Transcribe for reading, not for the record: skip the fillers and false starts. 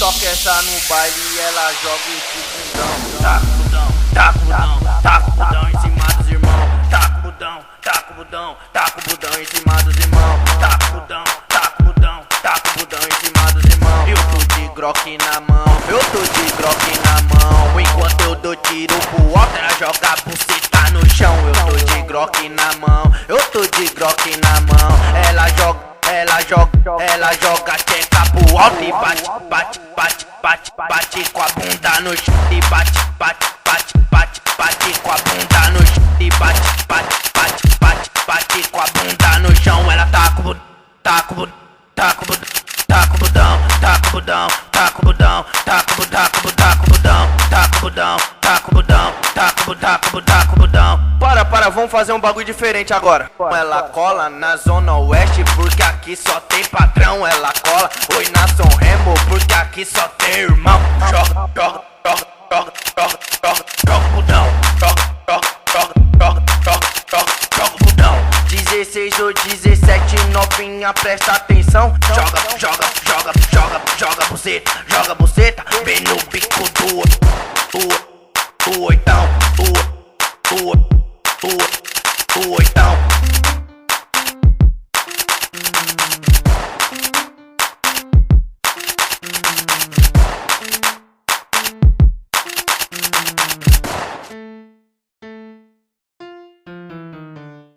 toca essa no baile e ela joga esse bundão. Taca o budão, taca o budão, taca o budão em cima dos irmãos. Taca o budão, taca o budão, taca o budão em cima dos irmãos. Taca o budão, taca o budão, taca o budão em cima dos irmãos. Eu tô de Glock na mão, eu tô de Glock na mão. Enquanto eu dou tiro pro alto, ela joga a buceta no chão. Eu tô de Glock na mão, eu tô de Glock na mão. Ela joga tcheca pro alto e bate, bate, bate, bate, bate com a bunda no chão. E bate, bate, bate, bate, bate com a bunda no chão. E bate, bate, bate, bate, bate com a bunda no chão. Ela taca o budão, taca o budão, taca o budão, taca o budão, taca o budão, taca o budão, taca o budão, taca o budão, taca o budão, taca o budão, taca o budão, taca o budão, taca o budão. Para, vamos fazer um bagulho diferente agora. Ela cola na zona oeste porque aqui só tem patrão. Ela cola, oi na São Remo porque aqui só tem irmão. Joga, joga, joga, joga, joga, joga, joga o budão. Joga, joga, joga, joga, joga, joga, joga o budão. 16 ou 17 novinha, presta atenção. Joga, joga, joga, joga, joga buceta, bem no bico do oitavo.